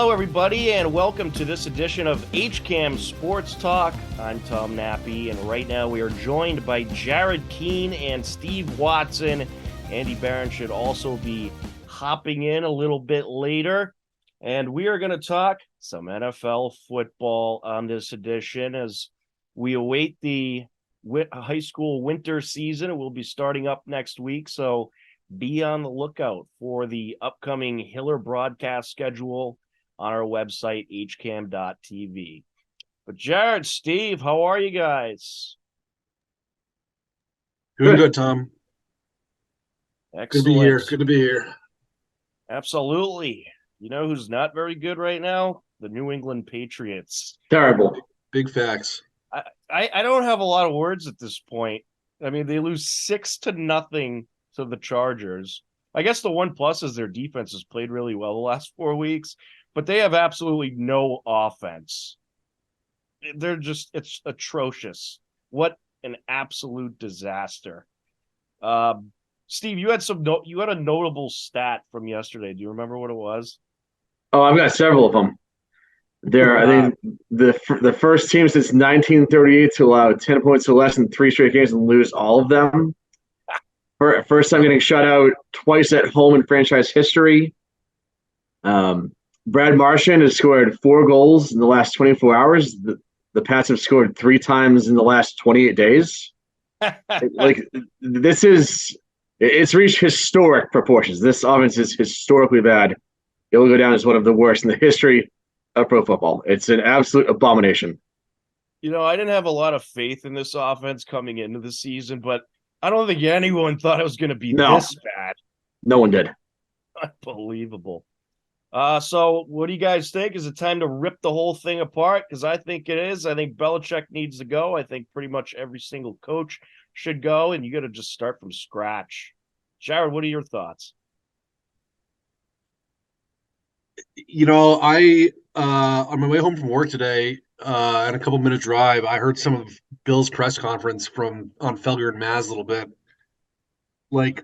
Hello, everybody, and welcome to this edition of HCAM Sports Talk. I'm Tom Nappy, and right now we are joined by Keene and Steve Watson. Andy Barron should also be hopping in a little bit later, and we are going to talk some NFL football on this edition as we await the high school winter season. It will be starting up next week, so be on the lookout for the upcoming Hiller broadcast schedule on our website, hcam.tv. But Jared, Steve, how are you guys? Doing good, Tom. Excellent. Good to be here. Absolutely. You know who's not very good right now? The New England Patriots. Terrible. Big facts. I don't have a lot of words at this point. I mean, they lose 6-0 to the Chargers. I guess the one plus is their defense has played really well the last 4 weeks, but they have absolutely no offense. It's atrocious. What an absolute disaster. Steve, you had a notable stat from yesterday. Do you remember what it was? Oh, I've got several of them. I think the first team since 1938 to allow 10 points or less in 3 straight games and lose all of them. First time getting shut out twice at home in franchise history. Brad Marchand has scored 4 goals in the last 24 hours. The Pats have scored 3 times in the last 28 days. It's reached historic proportions. This offense is historically bad. It will go down as one of the worst in the history of pro football. It's an absolute abomination. You know, I didn't have a lot of faith in this offense coming into the season, but I don't think anyone thought it was going to be this bad. No one did. Unbelievable. So what do you guys think? Is it time to rip the whole thing apart? Because I think it is. I think Belichick needs to go. I think pretty much every single coach should go, and you got to just start from scratch. Jared, what are your thoughts? You know, I on my way home from work today, and a couple-minute drive, I heard some of Bill's press conference on Felger and Maz a little bit. Like,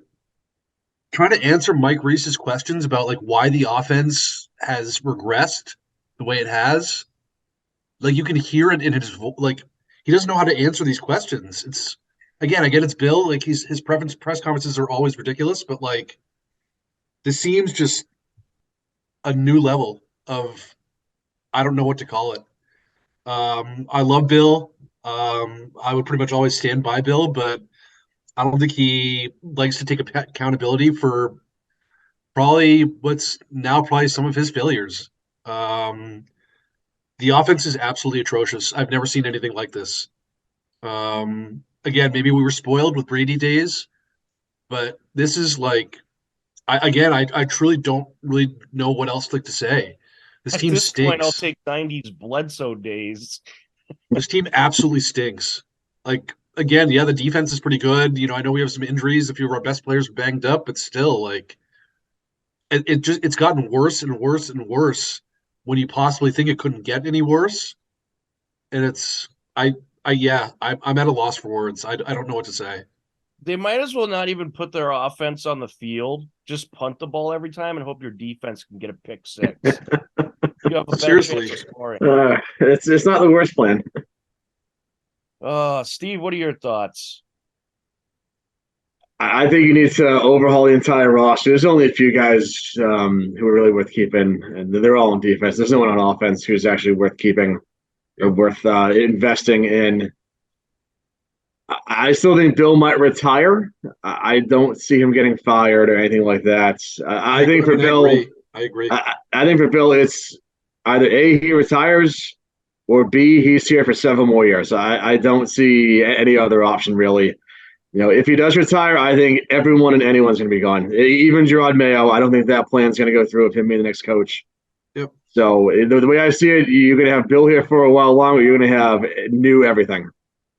trying to answer Mike Reese's questions about like why the offense has regressed the way it has. Like, you can hear it in his like he doesn't know how to answer these questions. It's again, I get it's Bill. Like his press conferences are always ridiculous, but like this seems just a new level of I don't know what to call it. I love Bill. I would pretty much always stand by Bill, but I don't think he likes to take accountability for probably some of his failures. The offense is absolutely atrocious. I've never seen anything like this. Again, maybe we were spoiled with Brady days, but this is like, I truly don't really know what else to say. This team stinks. At this point, I'll take 90s Bledsoe days. This team absolutely stinks. Like, again, yeah, the defense is pretty good. You know, I know we have some injuries. A few of our best players are banged up, but still, like, it's gotten worse and worse and worse when you possibly think it couldn't get any worse. And I'm at a loss for words. I don't know what to say. They might as well not even put their offense on the field. Just punt the ball every time and hope your defense can get a pick 6. You have a better chance of scoring. It's not the worst plan. Steve, what are your thoughts? I think you need to overhaul the entire roster. There's only a few guys who are really worth keeping, and they're all on defense. There's no one on offense who's actually worth keeping or worth investing in. I still think Bill might retire. I don't see him getting fired or anything like that. I think for Bill, I agree. I think for Bill, it's either A, he retires, or B, he's here for 7 more years. I don't see any other option, really. You know, if he does retire, I think everyone and anyone's going to be gone. Even Gerard Mayo, I don't think that plan's going to go through of him being the next coach. Yep. So the way I see it, you're going to have Bill here for a while longer. You're going to have new everything.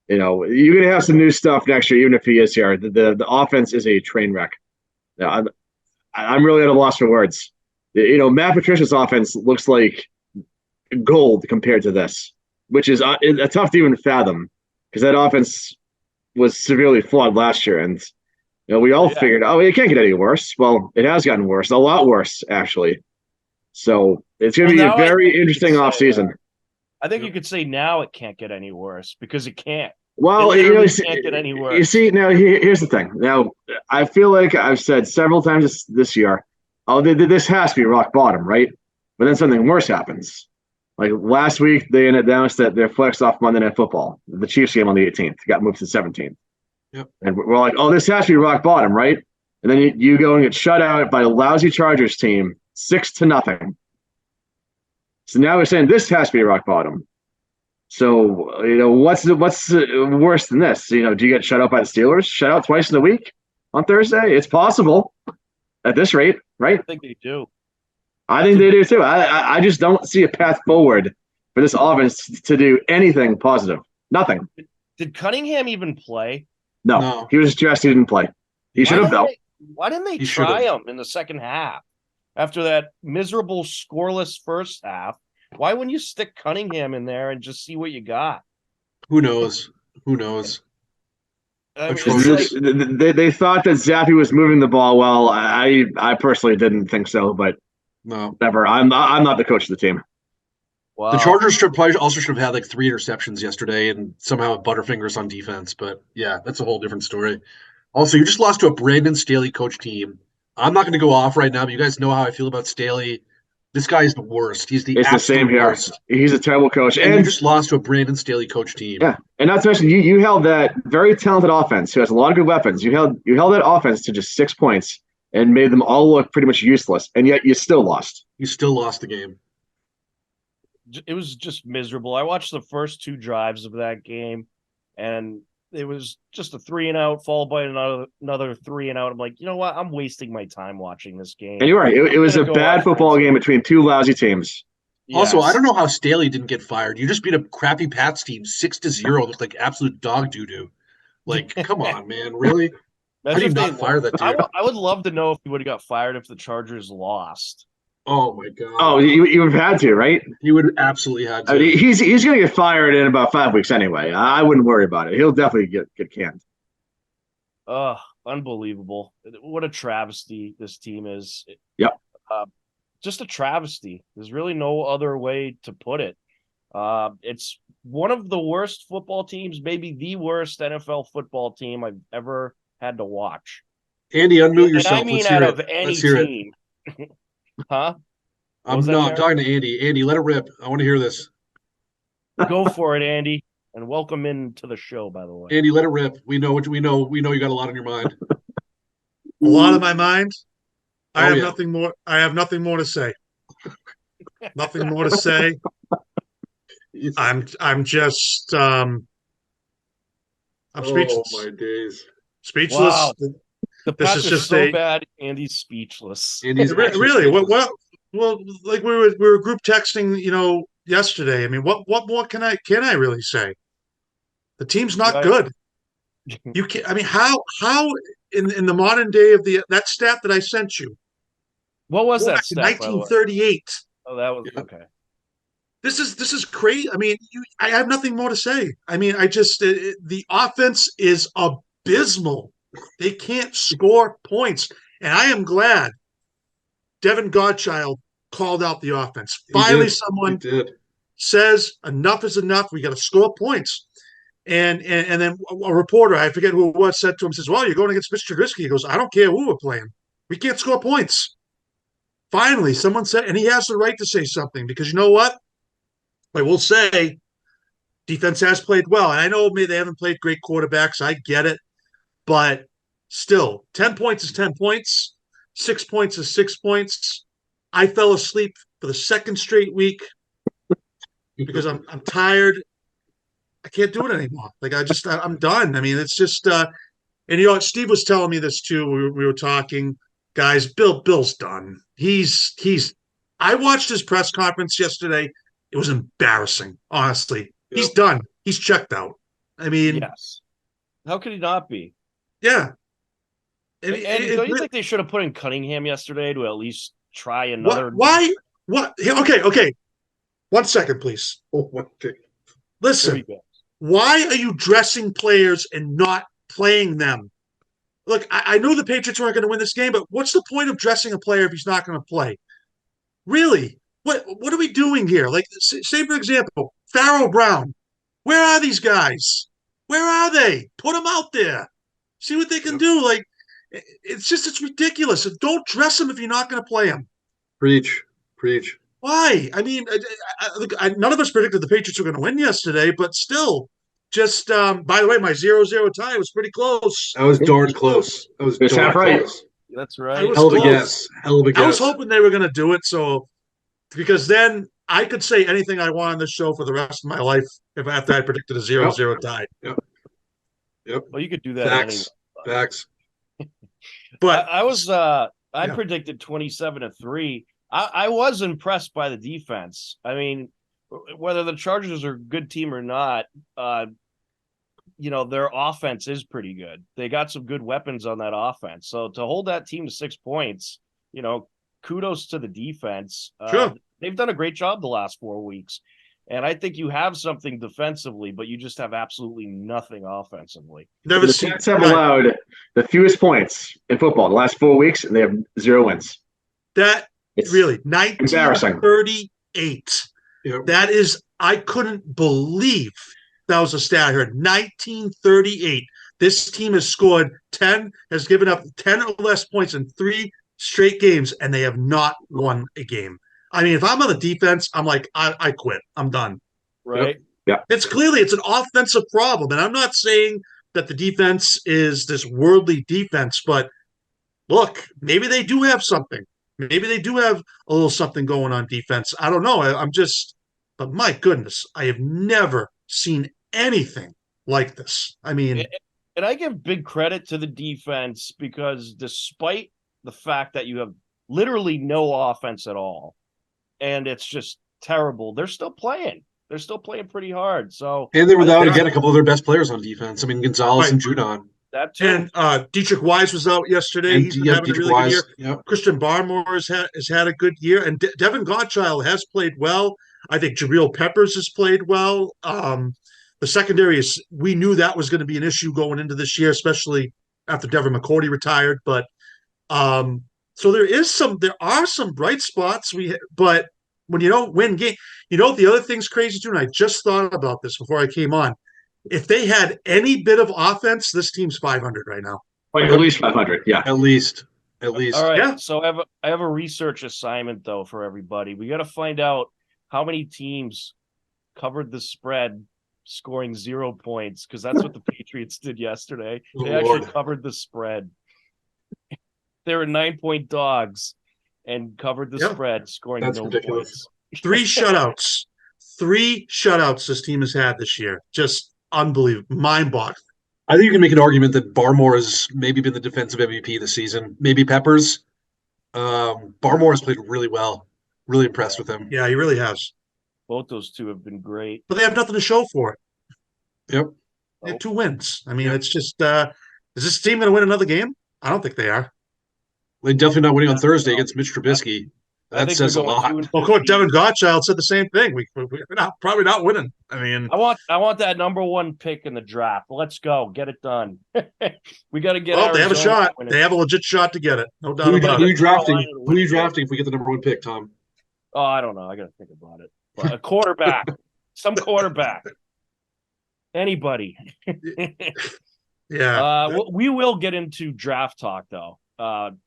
You know, you're going to have some new stuff next year, even if he is here. The offense is a train wreck. Now, I'm really at a loss for words. You know, Matt Patricia's offense looks like gold compared to this, which is tough to even fathom because that offense was severely flawed last year. And, you know, we all figured, it can't get any worse. Well, it has gotten worse, a lot worse, actually. So It's going to be a now I very think you could interesting say offseason. I think you could say now it can't get any worse because it can't. Well, It literally can't get any worse. you see, now here's the thing. Now, I feel like I've said several times this year, oh, this has to be rock bottom, right? But then something worse happens. Like last week, they announced that they're flexed off Monday Night Football. The Chiefs game on the 18th got moved to the 17th. Yep. And we're like, oh, this has to be rock bottom, right? And then you go and get shut out by a lousy Chargers team, 6-0. So now we're saying this has to be rock bottom. So, what's worse than this? Do you get shut out by the Steelers? Shut out twice in a week on Thursday? It's possible at this rate, right? I think they do. I think they do too. I just don't see a path forward for this offense to do anything positive. Nothing. Did Cunningham even play? No. He was dressed. He didn't play. He should have, though. Why didn't they try him in the second half? After that miserable scoreless first half, why wouldn't you stick Cunningham in there and just see what you got? Who knows? I mean, they thought that Zappy was moving the ball well. I personally didn't think so, but no, whatever. I'm not the coach of the team. Wow. The Chargers probably also should have had like 3 interceptions yesterday and somehow Butterfingers on defense. But yeah, that's a whole different story. Also, you just lost to a Brandon Staley coach team. I'm not going to go off right now, but you guys know how I feel about Staley. This guy is the worst. He's the absolute worst. He's a terrible coach. And you just lost to a Brandon Staley coach team. Yeah. And not to mention, you held that very talented offense who has a lot of good weapons. You held that offense to just 6 points and made them all look pretty much useless. And yet you still lost. You still lost the game. It was just miserable. I watched the first 2 drives of that game, and it was just a 3-and-out followed by another 3-and-out. I'm like, you know what? I'm wasting my time watching this game. And you're right. It was a bad football game between 2 lousy teams. Yes. Also, I don't know how Staley didn't get fired. You just beat a crappy Pats team 6-0. Looked like absolute dog doo-doo. Like, come on, man. Really? How do you not fire that dude? I would love to know if he would have got fired if the Chargers lost. Oh my god! Oh, you would have had to, right? You would absolutely have to. I mean, he's going to get fired in about 5 weeks anyway. I wouldn't worry about it. He'll definitely get canned. Unbelievable! What a travesty this team is. Yep. Just a travesty. There's really no other way to put it. It's one of the worst football teams, maybe the worst NFL football team I've ever had to watch. Andy, unmute yourself. And I mean, out of any team. Huh? I'm talking to Andy. Andy, let it rip. I want to hear this. Go for it, Andy, and welcome into the show. By the way, Andy, let it rip. We know you got a lot on your mind. A lot on my mind. I have nothing more. I have nothing more to say. Nothing more to say. I'm just I'm speechless. Oh my days! Speechless. Wow. The Pats are just so bad. Andy's speechless. Andy's really what? Well, like we were group texting, yesterday. I mean, what more can I really say? The team's not good. You can't. I mean, how in the modern day of that stat that I sent you? What was that stat? 1938. Oh, that was okay. This is crazy. I mean, I have nothing more to say. I mean, the offense is abysmal. They can't score points. And I am glad Devin Godchild called out the offense. Finally, someone says enough is enough. We got to score points. And then a reporter, I forget who it was, said to him, says, well, you're going against Mr. Trubisky. He goes, I don't care who we're playing. We can't score points. Finally, someone said, and he has the right to say something because you know what? I will say defense has played well. And I know maybe they haven't played great quarterbacks. I get it. But still, 10 points is 10 points. 6 points is 6 points. I fell asleep for the second straight week because I'm tired. I can't do it anymore. Like I'm done. I mean, it's just and Steve was telling me this too. We were talking, guys. Bill's done. I watched his press conference yesterday. It was embarrassing, honestly. Yep. He's done. He's checked out. I mean, yes. How could he not be? Yeah. And don't you think they should have put in Cunningham yesterday to at least try another? Why? What? Okay. 1 second, please. Listen, why are you dressing players and not playing them? Look, I know the Patriots aren't going to win this game, but what's the point of dressing a player if he's not going to play? Really? what are we doing here? Like, say for example, Farrell Brown. Where are these guys? Where are they? Put them out there. See what they can do. Like, it's ridiculous. Don't dress them if you're not going to play them. Preach, preach. Why? I mean, none of us predicted the Patriots were going to win yesterday, but still, just by the way, my 0-0 tie was pretty close. That was darn close. That was It's darn half right. close. That's right. Hell of a guess. Hell of a guess. I was hoping they were going to do it, so because then I could say anything I want on this show for the rest of my life after I predicted a 0-0 tie. Yep. Well, you could do that. Facts. Anyway. Facts. But I predicted 27-3. I was impressed by the defense. I mean, whether the Chargers are a good team or not, their offense is pretty good. They got some good weapons on that offense. So to hold that team to 6 points, kudos to the defense. Sure. They've done a great job the last 4 weeks. And I think you have something defensively, but you just have absolutely nothing offensively. The Jets have allowed the fewest points in football the last 4 weeks, and they have 0 wins. It's really 1938. Yep. That is, I couldn't believe that was a stat here. 1938. This team has given up 10 or less points in 3 straight games, and they have not won a game. I mean, if I'm on the defense, I'm like, I quit. I'm done. Right? Yeah. It's an offensive problem. And I'm not saying that the defense is this worldly defense, but look, maybe they do have something. Maybe they do have a little something going on defense. I don't know. But my goodness, I have never seen anything like this. I mean, and I give big credit to the defense because despite the fact that you have literally no offense at all, and it's just terrible, they're still playing. They're still playing pretty hard. So, and they're without again a couple of their best players on defense. I mean, Gonzalez and Judon. That too. And Dietrich Wise was out yesterday. And, He's been having a really good year. Yep. Christian Barmore has had a good year, and Devin Godchild has played well. I think Jabril Peppers has played well. The secondary we knew that was going to be an issue going into this year, especially after Devin McCourty retired. But so there are some bright spots. But when you don't win game, the other thing's crazy too. And I just thought about this before I came on. If they had any bit of offense, this team's 500 right now. Like at least 500, yeah. At least. All right. Yeah. So I have a research assignment though for everybody. We got to find out how many teams covered the spread, scoring 0 points, because that's what the Patriots did yesterday. They actually covered the spread. They were 9-point dogs and covered the spread, scoring no points. 3 shutouts. 3 shutouts this team has had this year. Just unbelievable. Mind-boggling. I think you can make an argument that Barmore has maybe been the defensive MVP this season. Maybe Peppers. Barmore has played really well. Really impressed with him. Yeah, he really has. Both those two have been great. But they have nothing to show for it. Yep. They have 2 wins. I mean, it's just is this team going to win another game? I don't think they are. They're definitely not winning on Thursday against Mitch Trubisky. That says a lot. Well, of course, Devin Godchild said the same thing. We're probably not winning. I mean, I want that number 1 pick in the draft. Let's go, get it done. We got to get. Well, they have a shot. They have a legit shot to get it. No doubt about it. Who are you drafting if we get the number 1 pick, Tom? Oh, I don't know. I got to think about it. But a quarterback, some quarterback, anybody. Yeah. We will get into draft talk though.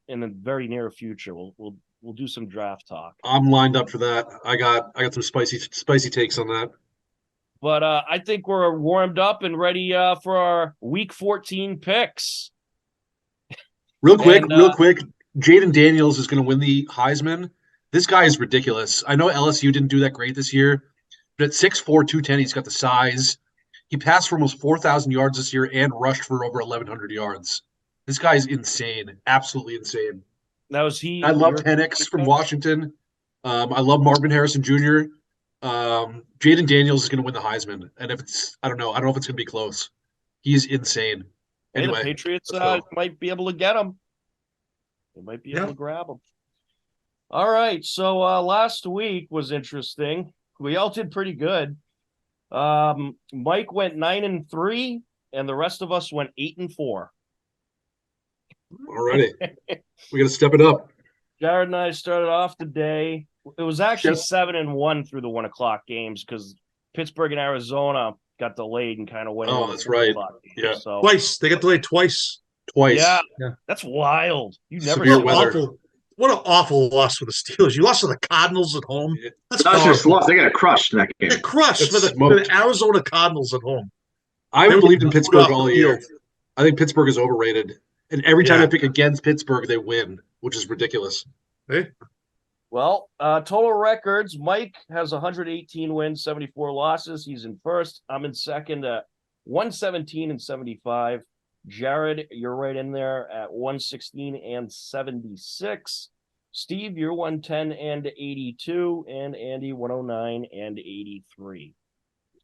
In the very near future, we'll do some draft talk. I'm lined up for that. I got some spicy takes on that. But I think we're warmed up and ready for our Week 14 picks. Real quick, Jaden Daniels is going to win the Heisman. This guy is ridiculous. I know LSU didn't do that great this year, but at 6'4", 210, he's got the size. He passed for almost 4,000 yards this year and rushed for over 1,100 yards. This guy is insane, absolutely insane. Now is he? I love Penix from Washington. I love Marvin Harrison Jr. Jaden Daniels is going to win the Heisman, and I don't know if it's going to be close. He's insane. Anyway, the Patriots might be able to get him. They might be able to grab him. All right, so last week was interesting. We all did pretty good. Mike went 9-3, and the rest of us went 8-4. Alrighty. We got to step it up. Jared and I started off the day It was actually Just- 7-1 through the 1 o'clock games because Pittsburgh and Arizona got delayed and kind of went. Oh, into that's the right. 4 o'clock games. Yeah. So Twice. They got delayed twice. Twice. yeah, Yeah. that's wild. You never Severe see weather. Awful. What an awful loss for the Steelers. You lost to the Cardinals at home. Yeah. That's Not just horrible. lost; they got crushed in that game. They're crushed That's for smoked. the Arizona Cardinals at home. I They were believed in booed Pittsburgh off the all year. field. I think Pittsburgh is overrated. And every time Yeah. I pick against Pittsburgh, they win, which is ridiculous. Hey? Well, total records. Mike has 118 wins, 74 losses. He's in first. I'm in second at 117 and 75. Jared, you're right in there at 116 and 76. Steve, you're 110 and 82. And Andy, 109 and 83.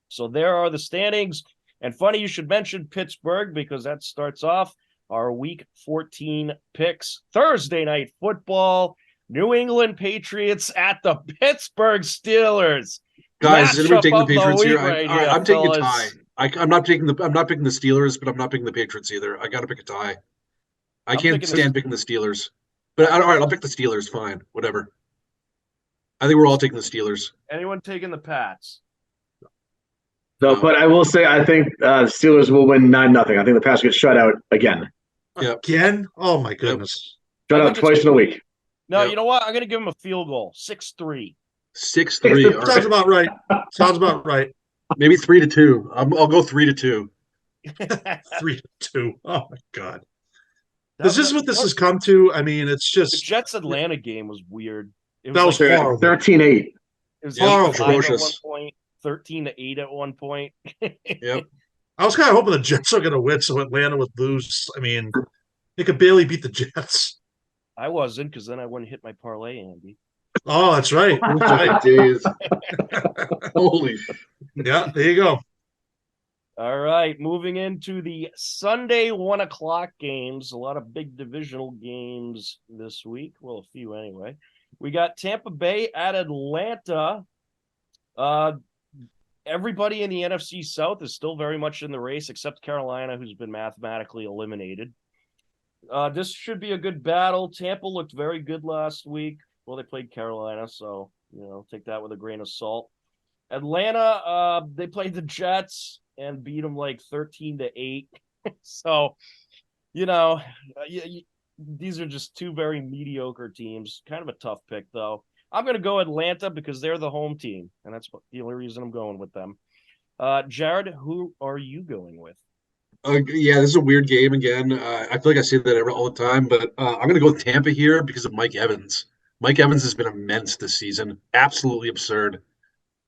So there are the standings. And funny you should mention Pittsburgh because that starts off our week 14 picks. Thursday night football. New England Patriots at the Pittsburgh Steelers. Guys, is anybody taking the Matchup of the Patriots week here? right I, here, I'm taking a fellas. tie. I'm not picking the Steelers, but I'm not picking the Patriots either. I got to pick a tie. I I'm can't picking stand picking the Steelers. But all right, I'll pick the Steelers. Fine, whatever. I think we're all taking the Steelers. Anyone taking the Pats? So, No. but I will say, I think the Steelers will win 9-0. I think the Pats get shut out again. Yep. Again? Oh, my goodness. Shut I out think twice in a week. No, Yep. you know what? I'm going to give them a field goal. 6-3. 6-3. All Sounds right. about right. Sounds about right. Maybe 3-2. I'll go 3-2. 3-2. Oh, my God. Is this what this has come to? I mean, it's The just Jets Atlanta game was weird. It That was like, horrible. 13-8. it was Yeah, like 5 at one atrocious. point, 13-8 at one point. Yep. I was kind of hoping the Jets are going to win so Atlanta would lose. I mean, they could barely beat the Jets. I wasn't because then I wouldn't hit my parlay, Andy. Oh, that's right. That's right. Days. Holy. Yeah, there you go. All right, moving into the Sunday 1 o'clock games. A lot of big divisional games this week. Well, a few anyway. We got Tampa Bay at Atlanta. Everybody in the NFC South is still very much in the race, except Carolina, who's been mathematically eliminated. This should be a good battle. Tampa looked very good last week. Well, they played Carolina, so take that with a grain of salt. Atlanta, they played the Jets and beat them like 13-8. So, these are just two very mediocre teams. Kind of a tough pick, though. I'm going to go Atlanta because they're the home team, and that's the only reason I'm going with them. Jared, who are you going with? Yeah, this is a weird game again. I feel like I say that all the time, but I'm going to go with Tampa here because of Mike Evans. Mike Evans has been immense this season. Absolutely absurd.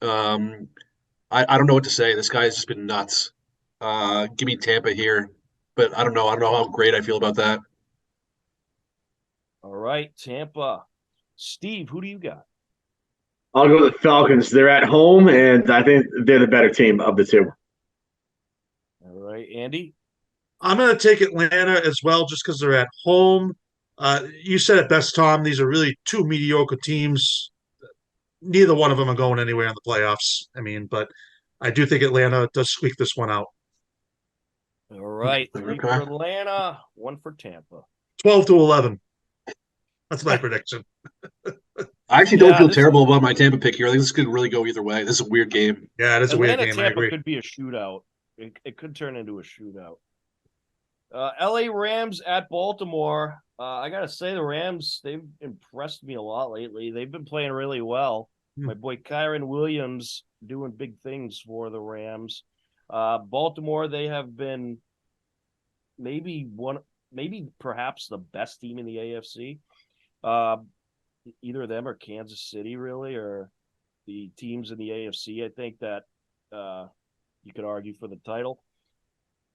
I don't know what to say. This guy has just been nuts. Give me Tampa here, but I don't know. I don't know how great I feel about that. All right, Tampa. Steve, who do you got? I'll go with the Falcons. They're at home, and I think they're the better team of the two. All right, Andy. I'm going to take Atlanta as well just because they're at home. You said it best, Tom. These are really two mediocre teams. Neither one of them are going anywhere in the playoffs. I mean, but I do think Atlanta does squeak this one out. All right, 3 for Okay. Atlanta, 1 for Tampa. 12-11. That's my prediction. I actually don't Yeah, feel this- terrible about my Tampa pick here. I think this could really go either way. This is a weird game. Yeah, it is a weird Atlanta game. I Tampa agree. could be a shootout. It could turn into a shootout. LA Rams at Baltimore. I gotta say the Rams, they've impressed me a lot lately. They've been playing really well. My boy Kyron Williams doing big things for the Rams. Baltimore, they have been maybe perhaps the best team in the AFC. Either them or Kansas City, really, or the teams in the AFC. I think that you could argue for the title.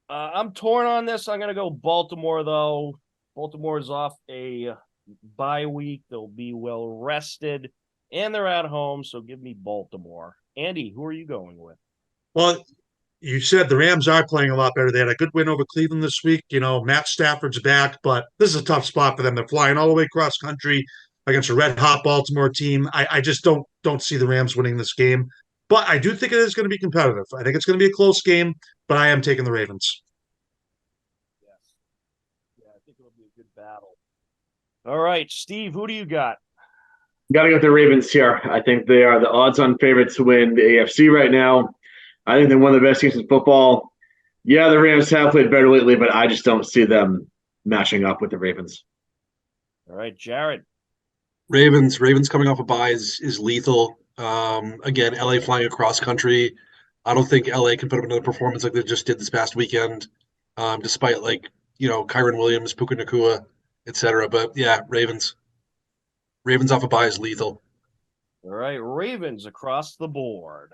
I'm torn on this. I'm going to go Baltimore, though. Baltimore is off a bye week. They'll be well rested, and they're at home, so give me Baltimore. Andy, who are you going with? Well, you said the Rams are playing a lot better. They had a good win over Cleveland this week. Matt Stafford's back, but this is a tough spot for them. They're flying all the way cross country against a red-hot Baltimore team. I just don't see the Rams winning this game. But I do think it is going to be competitive. I think it's going to be a close game, but I am taking the Ravens. Yes. Yeah, I think it'll be a good battle. All right, Steve, who do you got? Got to go with the Ravens here. I think they are the odds-on favorites to win the AFC right now. I think they're one of the best teams in football. Yeah, the Rams have played better lately, but I just don't see them matching up with the Ravens. All right, Jared. Ravens coming off a bye is lethal. Again, LA flying across country. I don't think LA can put up another performance like they just did this past weekend, despite Kyron Williams, Puka Nacua, etc. But yeah, Ravens off a bye is lethal. All right, Ravens across the board.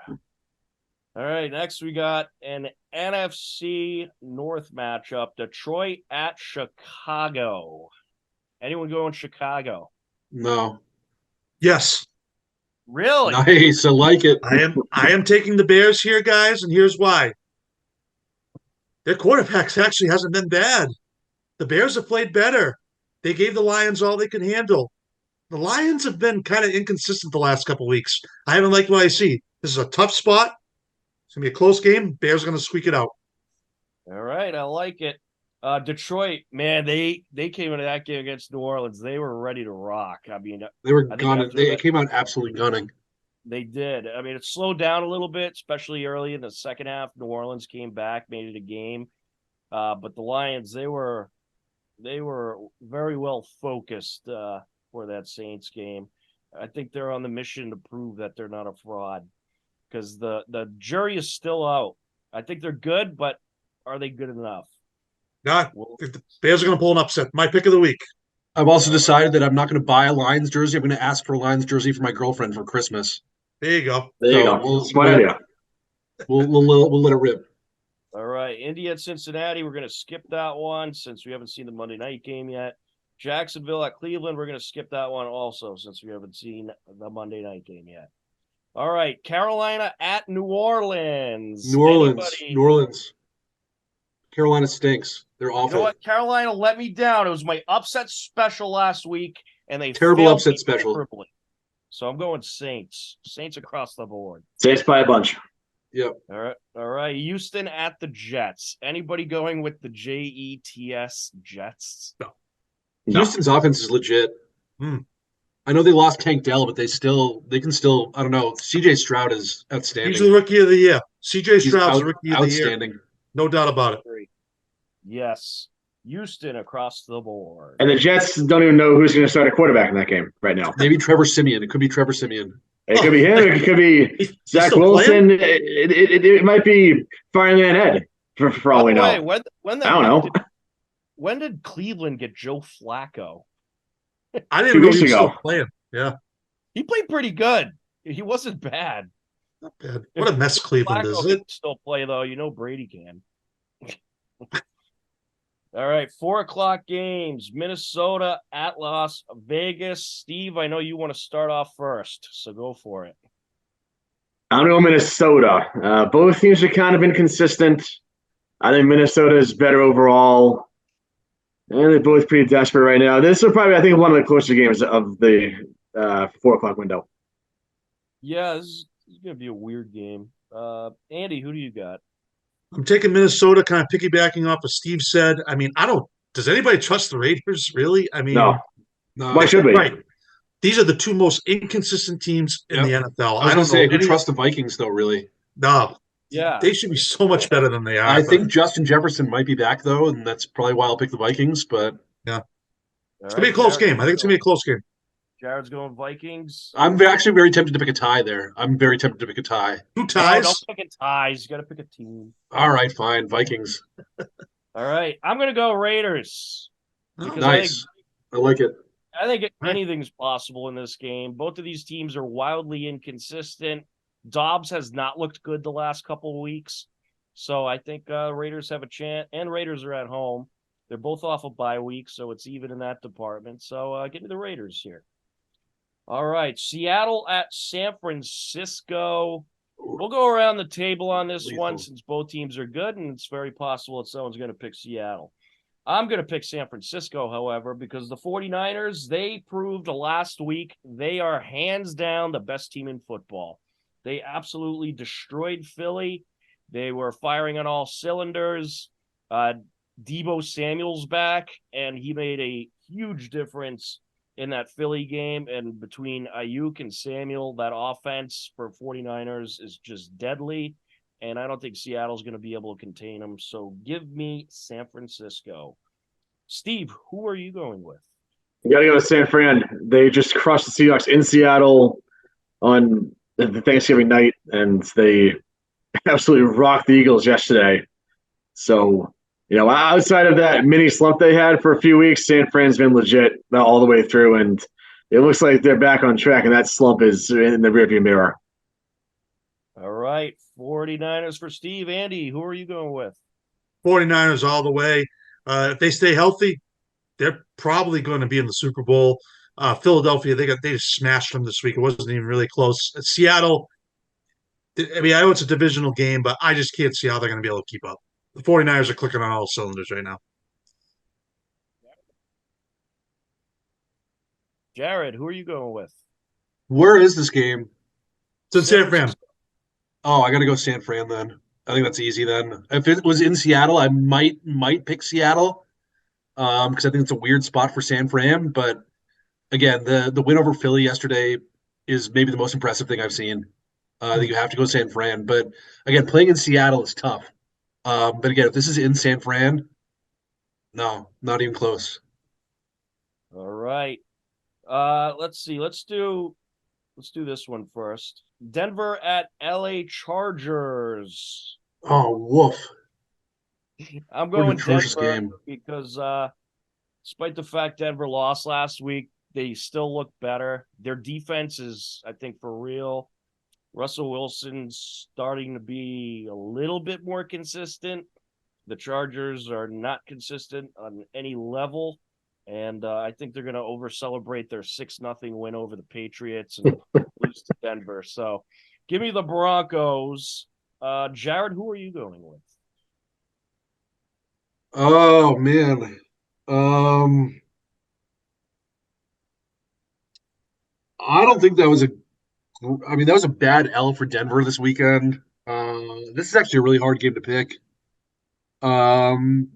All right, next we got an NFC North matchup, Detroit at Chicago. Anyone going Chicago? No. Yes, Really? Nice. I like it. I am taking the Bears here, guys, and here's why. Their quarterbacks actually hasn't been bad. The Bears have played better. They gave the Lions all they can handle. The Lions have been kind of inconsistent the last couple weeks. I haven't liked what I see. This is a tough spot. It's gonna be a close game. Bears are gonna squeak it out. All right, I like it. Detroit, man, they came into that game against New Orleans. They were ready to rock. I mean, They were I think gunning. after They that- came out absolutely gunning. they did. I mean, it slowed down a little bit, especially early in the second half. New Orleans came back, made it a game. But the Lions, they were very well focused for that Saints game. I think they're on the mission to prove that they're not a fraud, because the jury is still out. I think they're good, but are they good enough? Nah, Well, the Bears are gonna pull an upset. My pick of the week. I've also decided that I'm not going to buy a Lions jersey. I'm going to ask for a Lions jersey for my girlfriend for Christmas. There you go. There you So go. Smart idea. We'll let it rip. all right, Indy at Cincinnati. We're going to skip that one since we haven't seen the Monday night game yet. Jacksonville at Cleveland. We're going to skip that one also since we haven't seen the Monday night game yet. All right, Carolina at New Orleans. New Orleans. Anybody- New Orleans. Carolina stinks. They're You awful. know what? Carolina let me down. It was my upset special last week, and they Terrible failed upset me special. miserably. So I'm going Saints. Saints across the board. Saints by a bunch. Yep. All right. Houston at the Jets. Anybody going with the Jets? Jets? No. Houston's offense is legit. Hmm. I know they lost Tank Dell, but they can still. I don't know. CJ Stroud is outstanding. He's the rookie of the year. CJ He's Stroud's the rookie of the year. outstanding. No doubt about it. Yes. Houston across the board. And the Jets don't even know who's going to start a quarterback in that game right now. Maybe Trevor Siemian. It could be Trevor Siemian. It could be him. It could be He's Zach still Wilson. playing? It might be Fireman Ed for all we know. When I don't know. When did Cleveland get Joe Flacco? I 2 didn't know weeks he was ago. still playing. Yeah, He played pretty good. He wasn't bad. not bad. What a mess Cleveland Flacco is. can It still play though. You know Brady can. All right, 4:00 games. Minnesota at Las Vegas. Steve, I know you want to start off first, so go for it. I'm going Minnesota. Both teams are kind of inconsistent. I think Minnesota is better overall. And they're both pretty desperate right now. This is probably, I think, one of the closer games of the 4:00 window. Yeah, this is gonna be a weird game. Andy, who do you got? I'm taking Minnesota, kind of piggybacking off what Steve said. I mean, does anybody trust the Raiders, really? I mean, No. No. Why should we? right. These are the two most inconsistent teams in the NFL. I was going to say, who any- trusts the Vikings though? Really? No. Yeah. They should be so much better than they are. I but- think Justin Jefferson might be back though, and that's probably why I'll pick the Vikings. But it's gonna be a close game. I think it's gonna be a close game. Jared's going Vikings. I'm actually very tempted to pick a tie there. I'm very tempted to pick a tie. Two No, ties. don't pick a ties. You got to pick a team. All right, fine. Vikings. All right, I'm gonna go Raiders. Because Nice. I like it. I think anything's possible in this game. Both of these teams are wildly inconsistent. Dobbs has not looked good the last couple of weeks. So I think Raiders have a chance, and Raiders are at home. They're both off of bye week, so it's even in that department. So give me the Raiders here. All right, Seattle at San Francisco. We'll go around the table on this one Lethal. since both teams are good, and it's very possible that someone's going to pick Seattle. I'm going to pick San Francisco, however, because the 49ers, they proved last week they are hands down the best team in football. They absolutely destroyed Philly. They were firing on all cylinders. Deebo Samuel's back, and he made a huge difference in that Philly game, and between Ayuk and Samuel, that offense for 49ers is just deadly, and I don't think Seattle's going to be able to contain them. So give me San Francisco. Steve, who are you going with? You got to go to San Fran. They just crushed the Seahawks in Seattle on the Thanksgiving night, and they absolutely rocked the Eagles yesterday. So, outside of that mini slump they had for a few weeks, San Fran's been legit all the way through, and it looks like they're back on track, and that slump is in the rearview mirror. All right, 49ers for Steve. Andy, who are you going with? 49ers all the way. If they stay healthy, they're probably going to be in the Super Bowl. Philadelphia, they just smashed them this week. It wasn't even really close. Seattle, I mean, I know it's a divisional game, but I just can't see how they're going to be able to keep up. The 49ers are clicking on all cylinders right now. Jared, who are you going with? Where is this game? It's in San Fran. Oh, I got to go San Fran then. I think that's easy then. If it was in Seattle, I might pick Seattle because I think it's a weird spot for San Fran. But again, the win over Philly yesterday is maybe the most impressive thing I've seen. I think you have to go San Fran. But again, playing in Seattle is tough. But again, if this is in San Fran, no, not even close. All right. Let's see. Let's do this one first. Denver at LA Chargers. Oh, woof. I'm going atrocious Denver game. because despite the fact Denver lost last week, they still look better. Their defense is, I think, for real. Russell Wilson's starting to be a little bit more consistent. The Chargers are not consistent on any level. And I think they're going to over-celebrate their 6-0 win over the Patriots and lose to Denver. So give me the Broncos. Jared, who are you going with? Oh man. I don't think that was that was a bad L for Denver this weekend. This is actually a really hard game to pick. Um,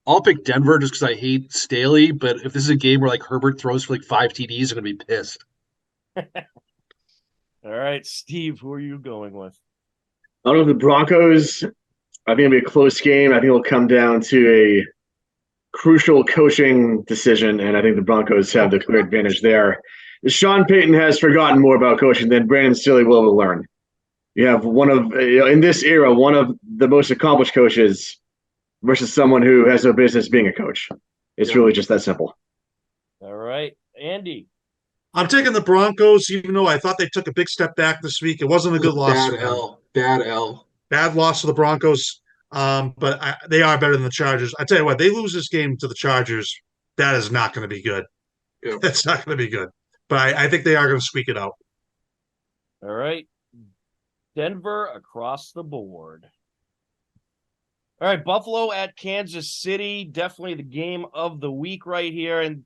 I'll pick Denver just because I hate Staley, but if this is a game where like Herbert throws for like 5 TDs, I'm gonna be pissed. All right, Steve, who are you going with? I don't know, the Broncos, I think it'll be a close game. I think it'll come down to a crucial coaching decision, and I think the Broncos have the clear advantage there. Sean Payton has forgotten more about coaching than Brandon Staley will ever learn. You have in this era, one of the most accomplished coaches versus someone who has no business being a coach. It's really just that simple. All right, Andy. I'm taking the Broncos, even though I thought they took a big step back this week. It wasn't a good loss. Bad L. Bad L. Bad loss to the Broncos. But they are better than the Chargers. I tell you what, they lose this game to the Chargers, that is not going to be good. Yep. That's not going to be good. But I think they are going to squeak it out. All right. Denver across the board. All right, Buffalo at Kansas City. Definitely the game of the week right here. And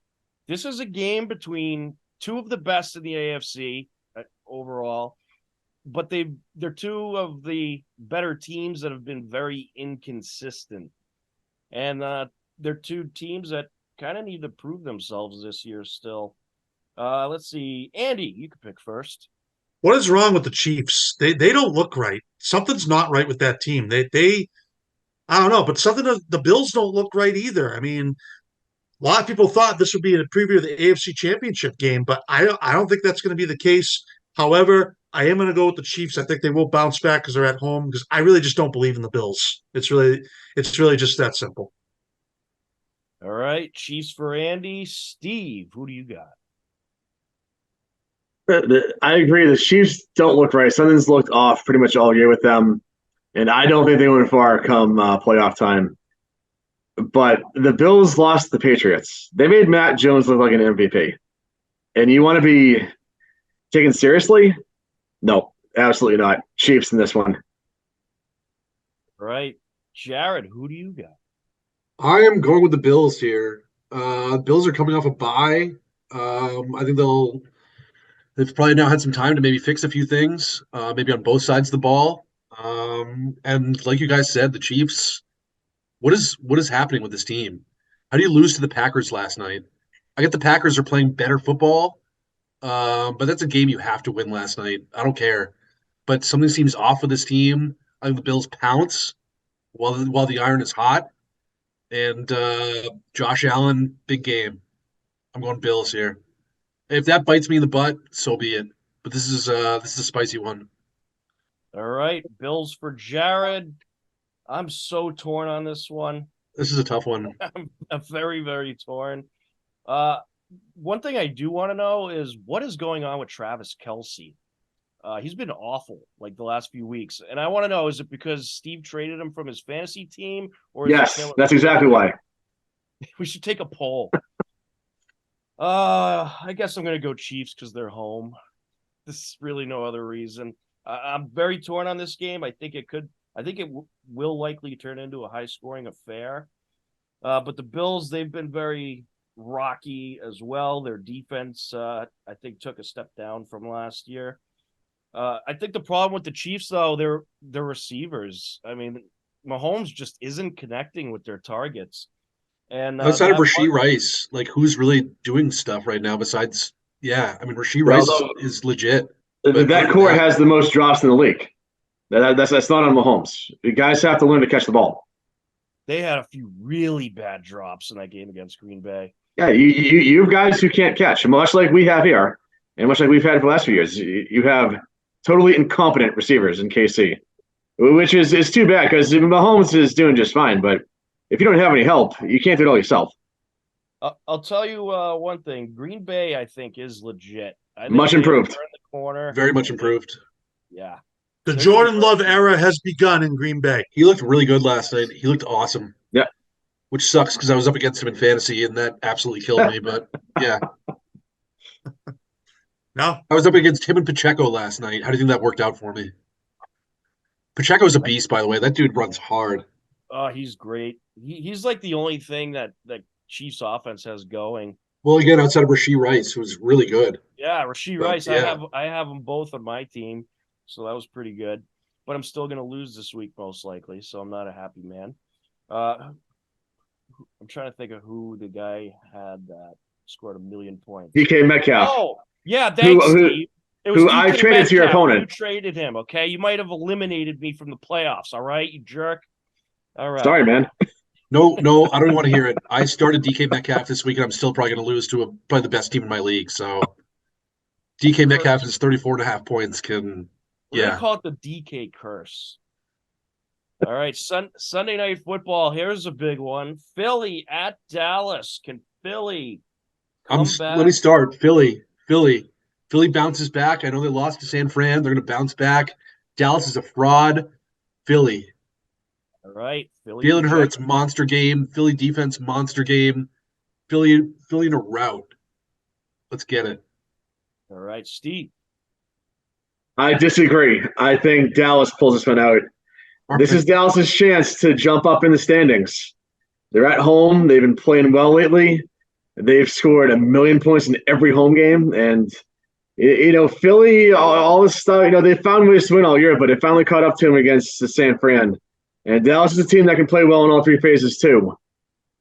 this is a game between two of the best in the AFC overall. But they're two of the better teams that have been very inconsistent. And they're two teams that kind of need to prove themselves this year still. Let's see. Andy, you can pick first. What is wrong with the Chiefs? They don't look right. Something's not right with that team. They I don't know, but the Bills don't look right either. I mean, a lot of people thought this would be a preview of the AFC Championship game, but I don't think that's going to be the case. However, I am going to go with the Chiefs. I think they will bounce back because they're at home. Because I really just don't believe in the Bills. It's really just that simple. All right, Chiefs for Andy. Steve, who do you got? I agree. The Chiefs don't look right. Something's looked off pretty much all year with them, and I don't think they went far come playoff time. But the Bills lost to the Patriots. They made Matt Jones look like an MVP. And you want to be taken seriously? No, absolutely not. Chiefs in this one. All right, Jared, who do you got? I am going with the Bills here. Bills are coming off a bye. I think they've probably now had some time to maybe fix a few things, maybe on both sides of the ball. And like you guys said, the Chiefs, what is happening with this team? How do you lose to the Packers last night? I get the Packers are playing better football, but that's a game you have to win last night. I don't care. But something seems off with this team. I think the Bills pounce while the iron is hot. And Josh Allen, big game. I'm going Bills here. If that bites me in the butt, so be it. But this is a spicy one. All right, Bills for Jared. I'm so torn on this one. This is a tough one. I'm very, very torn. One thing I do want to know is what is going on with Travis Kelce? He's been awful like the last few weeks, and I want to know: is it because Steve traded him from his fantasy team, or is Yes, that's exactly why. We should take a poll. I guess I'm gonna go Chiefs because they're home. There's really no other reason. I'm very torn on this game. I think it will likely turn into a high-scoring affair. But the Bills, they've been very rocky as well. Their defense, I think, took a step down from last year. I think the problem with the Chiefs, though, they're receivers. I mean, Mahomes just isn't connecting with their targets. And outside of Rashee Rice, like who's really doing stuff right now besides? Yeah, I mean Rashee Rice is legit. That core has the most drops in the league. That's not on Mahomes. The guys have to learn to catch the ball. They had a few really bad drops in that game against Green Bay. Yeah, you guys who can't catch, much like we have here, and much like we've had for the last few years. You have totally incompetent receivers in KC, which is too bad because Mahomes is doing just fine. But if you don't have any help, you can't do it all yourself. I'll tell you one thing. Green Bay, I think, is legit. Much improved. In the corner. Very much improved. Yeah. The Jordan Love era has begun in Green Bay. He looked really good last night. He looked awesome. Yeah. Which sucks because I was up against him in fantasy, and that absolutely killed me. But, yeah. No. I was up against him and Pacheco last night. How do you think that worked out for me? Pacheco's a beast, by the way. That dude runs hard. Oh, he's great. He's like the only thing that Chiefs offense has going. Well, again, outside of Rashee Rice, who's really good. Yeah, Rashee Rice. Yeah. I have them both on my team, so that was pretty good. But I'm still going to lose this week most likely, so I'm not a happy man. I'm trying to think of who the guy had that scored 1 million points. DK Metcalf. Oh, yeah, thanks, Steve. It was who I traded to your opponent. You traded him, okay? You might have eliminated me from the playoffs, all right, you jerk? All right. Sorry, man. No, I don't want to hear it. I started DK Metcalf this week, and I'm still probably going to lose to probably the best team in my league. So DK Metcalf is 34.5 points. We're going to call it the DK curse. All right, Sunday Night Football. Here's a big one. Philly at Dallas. Can Philly come back? Let me start. Philly bounces back. I know they lost to San Fran. They're going to bounce back. Dallas is a fraud. Philly. All right, Philly. Jalen Hurts, monster game. Philly defense, monster game. Philly in a rout. Let's get it. All right, Steve. I disagree. I think Dallas pulls this one out. This is Dallas's chance to jump up in the standings. They're at home. They've been playing well lately. They've scored 1 million points in every home game. And, Philly, all this stuff, they found ways to win all year, but it finally caught up to them against the San Fran. And Dallas is a team that can play well in all three phases, too.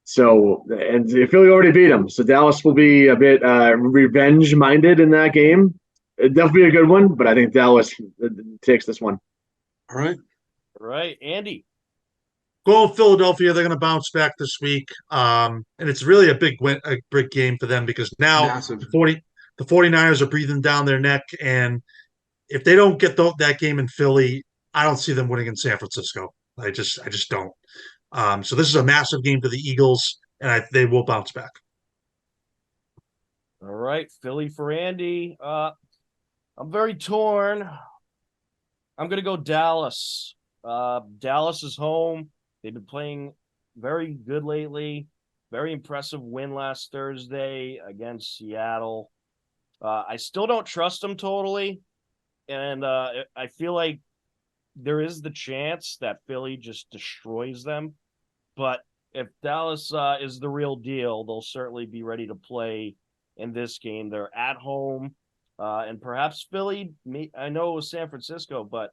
So, and Philly already beat them. So Dallas will be a bit revenge-minded in that game. It'll definitely be a good one, but I think Dallas takes this one. All right. All right, Andy. Going Philadelphia, they're going to bounce back this week. And it's really a big game for them because now the 49ers are breathing down their neck. And if they don't get that game in Philly, I don't see them winning in San Francisco. I just don't. So this is a massive game for the Eagles, and they will bounce back. All right, Philly for Andy. I'm very torn. I'm going to go Dallas. Dallas is home. They've been playing very good lately. Very impressive win last Thursday against Seattle. I still don't trust them totally, and I feel like there is the chance that Philly just destroys them. But if Dallas is the real deal, they'll certainly be ready to play in this game. They're at home. And perhaps Philly, I know it was San Francisco, but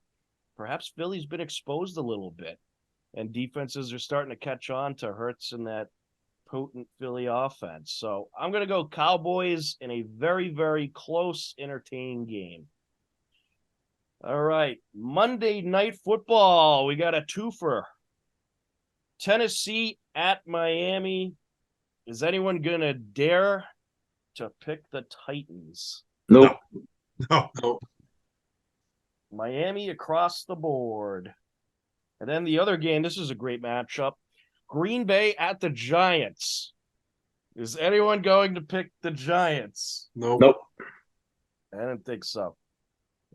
perhaps Philly's been exposed a little bit. And defenses are starting to catch on to Hurts and that potent Philly offense. So I'm going to go Cowboys in a very, very close, entertaining game. All right. Monday Night Football. We got a twofer. Tennessee at Miami. Is anyone going to dare to pick the Titans? Nope. No. Miami across the board. And then the other game, this is a great matchup. Green Bay at the Giants. Is anyone going to pick the Giants? Nope. I didn't think so.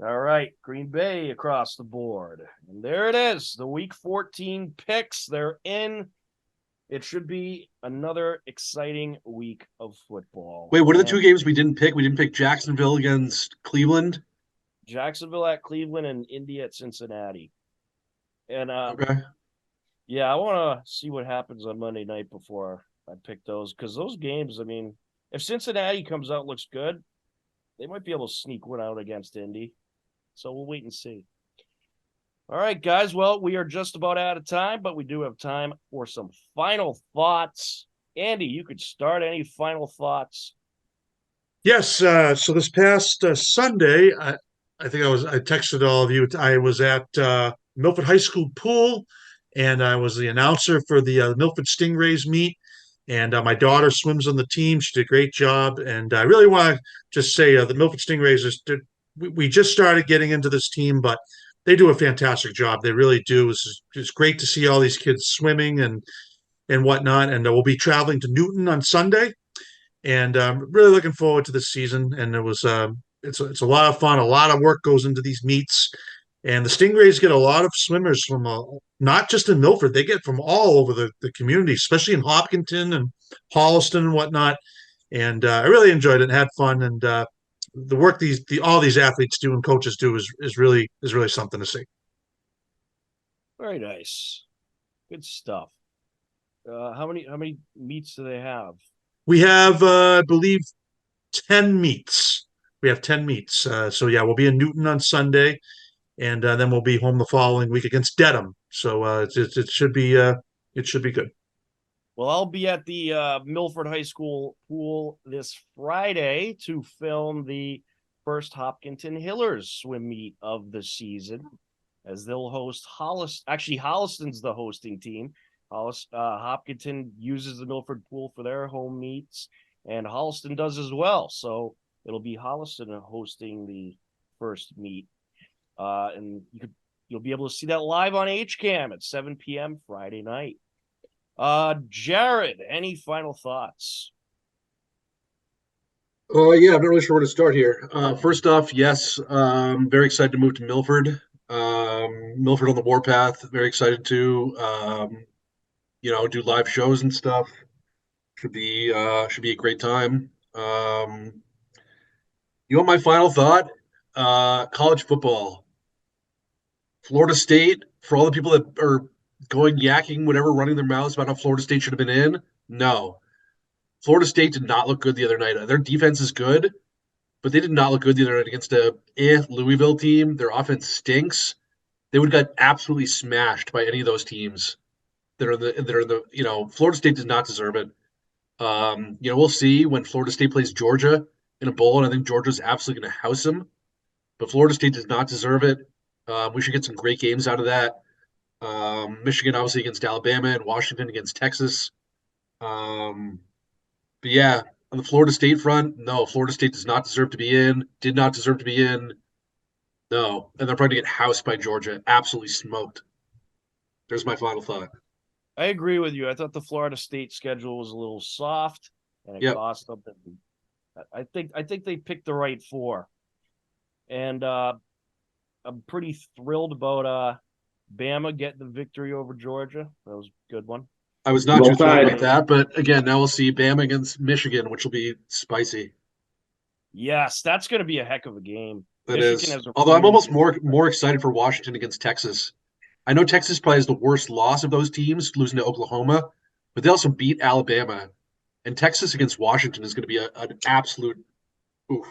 All right, Green Bay across the board. And there it is, the Week 14 picks. They're in. It should be another exciting week of football. Wait, what are the two games we didn't pick? We didn't pick Jacksonville against Cleveland. Jacksonville at Cleveland and Indy at Cincinnati. And Okay. yeah, I want to see what happens on Monday night before I pick those, because those games, I mean, if Cincinnati comes out and looks good, they might be able to sneak one out against Indy. So we'll wait and see. All right, guys. Well, we are just about out of time, but we do have time for some final thoughts. Andy, you could start. Any final thoughts? Yes. So this past Sunday, I texted all of you. I was at Milford High School pool, and I was the announcer for the Milford Stingrays meet. And my daughter swims on the team. She did a great job. And I really want to just say the Milford Stingrays we just started getting into this team, but they do a fantastic job. They really do. It's great to see all these kids swimming and whatnot. And we'll be traveling to Newton on Sunday, and I'm really looking forward to this season. And it's a lot of fun. A lot of work goes into these meets, and the Stingrays get a lot of swimmers from not just in Milford. They get from all over the community, especially in Hopkinton and Holliston and whatnot. And I really enjoyed it and had fun. And the work all these athletes do and coaches do is really something to see. Very nice. Good stuff. How many meets do they have? We have, I believe, 10 meets. We have 10 meets. So yeah, we'll be in Newton on Sunday, and then we'll be home the following week against Dedham. So it should be good. Well, I'll be at the Milford High School pool this Friday to film the first Hopkinton Hillers swim meet of the season, as they'll host Holliston. Actually, Holliston's the hosting team. Hopkinton uses the Milford pool for their home meets, and Holliston does as well. So it'll be Holliston hosting the first meet, and you'll be able to see that live on HCAM at 7 p.m. Friday night. Jared, any final thoughts? Yeah, I'm not really sure where to start here. First off, yes, very excited to move to Milford. Milford on the warpath. Very excited to do live shows and stuff. Should be a great time. You want my final thought? College football. Florida State, for all the people that are going yakking, whatever, running their mouths about how Florida State should have been in, no. Florida State did not look good the other night. Their defense is good, but they did not look good the other night against a Louisville team. Their offense stinks. They would have got absolutely smashed by any of those teams that are Florida State does not deserve it. We'll see when Florida State plays Georgia in a bowl, and I think Georgia's absolutely going to house them. But Florida State does not deserve it. We should get some great games out of that. Michigan obviously against Alabama, and Washington against Texas. But yeah, on the Florida State front, no, Florida State does not deserve to be in, did not deserve to be in. No, and they're probably going to get housed by Georgia, absolutely smoked. There's my final thought. I agree with you. I thought the Florida State schedule was a little soft, and it cost them. I think they picked the right four, and I'm pretty thrilled about Bama getting the victory over Georgia. That was a good one. I was not too thrilled about that, but again, now we'll see Bama against Michigan, which will be spicy. Yes, that's going to be a heck of a game. That is. Although I'm almost more excited for Washington against Texas. I know Texas probably has the worst loss of those teams, losing to Oklahoma, but they also beat Alabama. And Texas against Washington is going to be an absolute oof.